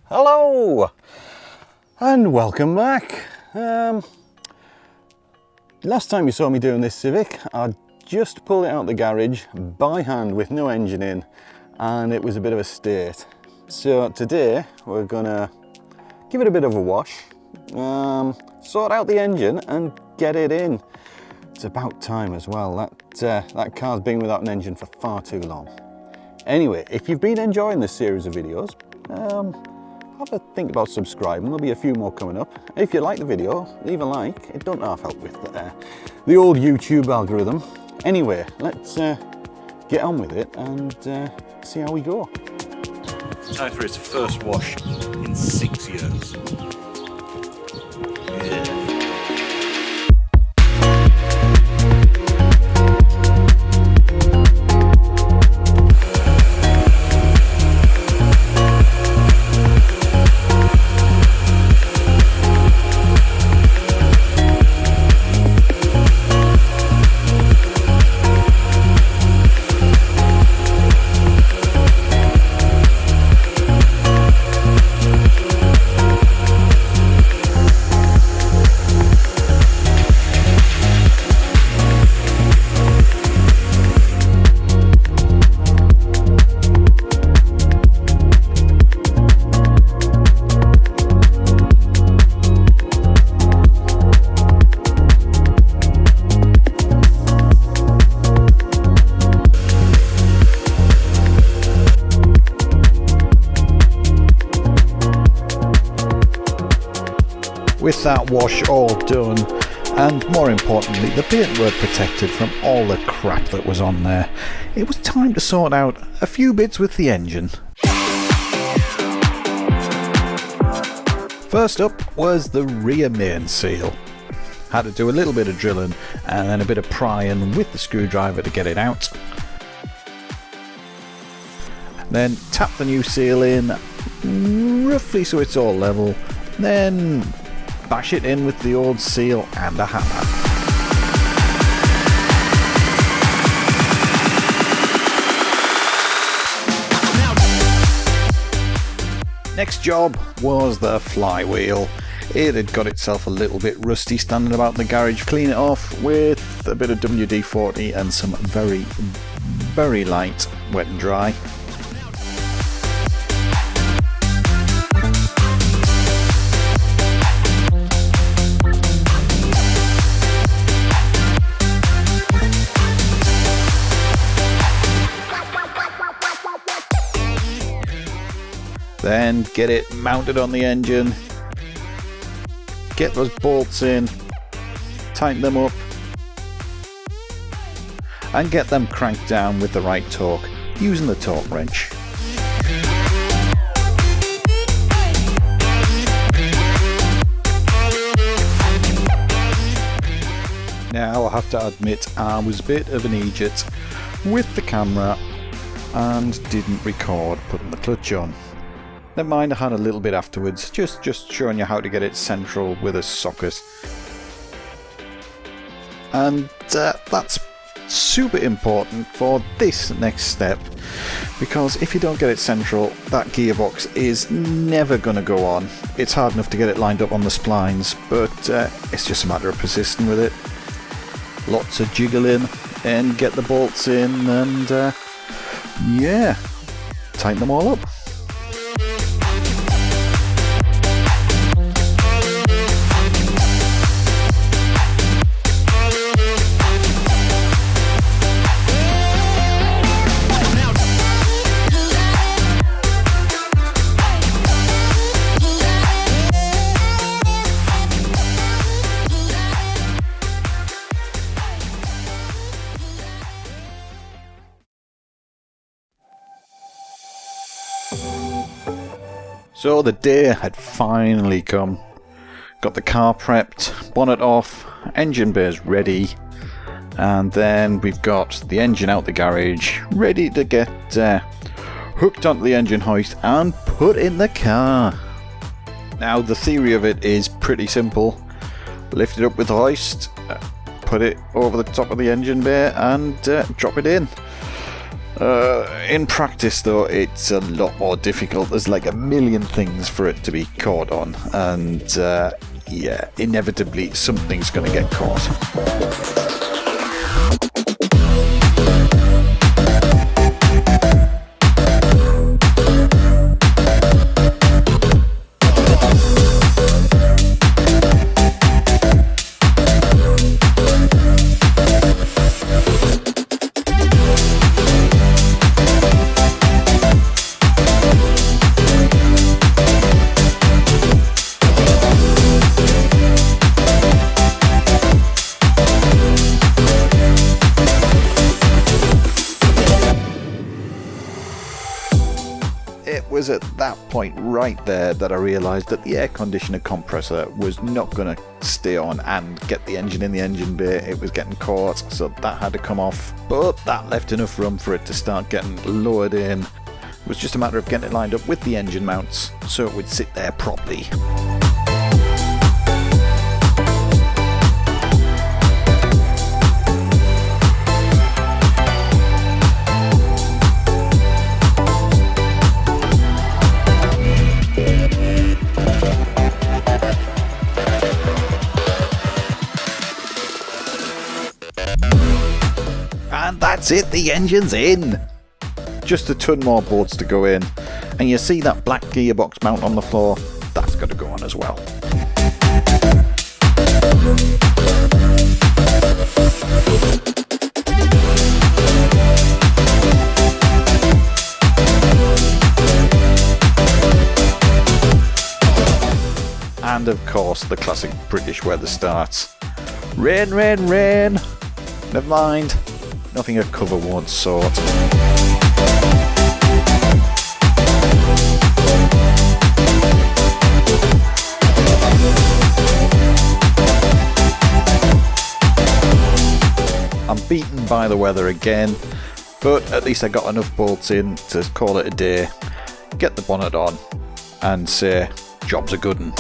Hello and welcome back. Last time you saw me doing this Civic, I just pulled it out of the garage by hand with no engine in, and it was a bit of a state. So today we're gonna give it a bit of a wash, sort out the engine and get it in. It's about time as well. That car's been without an engine for far too long. Anyway, if you've been enjoying this series of videos, have a think about subscribing. There'll be a few more coming up. If you like the video, leave a like. It don't half help with the old YouTube algorithm. Anyway, let's get on with it and see how we go. Time for its first wash in 6 years. With that wash all done, and more importantly the paintwork protected from all the crap that was on there, it was time to sort out a few bits with the engine. First up was the rear main seal. Had to do a little bit of drilling and then a bit of prying with the screwdriver to get it out. Then tap the new seal in roughly so it's all level, then bash it in with the old seal and a hammer. Next job was the flywheel. It had got itself a little bit rusty standing about in the garage. Clean it off with a bit of WD-40 and some very light wet and dry. Then get it mounted on the engine, get those bolts in, tighten them up and get them cranked down with the right torque using the torque wrench. Now I have to admit I was a bit of an idiot with the camera and didn't record putting the clutch on. Never mind, I had a little bit afterwards, just showing you how to get it central with a socket. And that's super important for this next step, because if you don't get it central, that gearbox is never going to go on. It's hard enough to get it lined up on the splines, but it's just a matter of persisting with it. Lots of jiggling and get the bolts in and yeah, tighten them all up. So the day had finally come. Got the car prepped, bonnet off, engine bays ready, and then we've got the engine out the garage, ready to get hooked onto the engine hoist and put in the car. Now the theory of it is pretty simple. Lift it up with the hoist, put it over the top of the engine bay and drop it in. In practice though, it's a lot more difficult. There's like a million things for it to be caught on, and yeah, inevitably something's going to get caught. It was at that point right there that I realised that the air conditioner compressor was not going to stay on and get the engine in the engine bay. It was getting caught, so that had to come off. But that left enough room for it to start getting lowered in. It was just a matter of getting it lined up with the engine mounts so it would sit there properly. And that's it, the engine's in! Just a ton more bolts to go in, and you see that black gearbox mount on the floor? That's got to go on as well. And of course, the classic British weather starts. Rain, rain, rain! Never mind. Nothing a cover won't sort. I'm beaten by the weather again, but at least I got enough bolts in to call it a day, get the bonnet on, and say, job's a good 'un.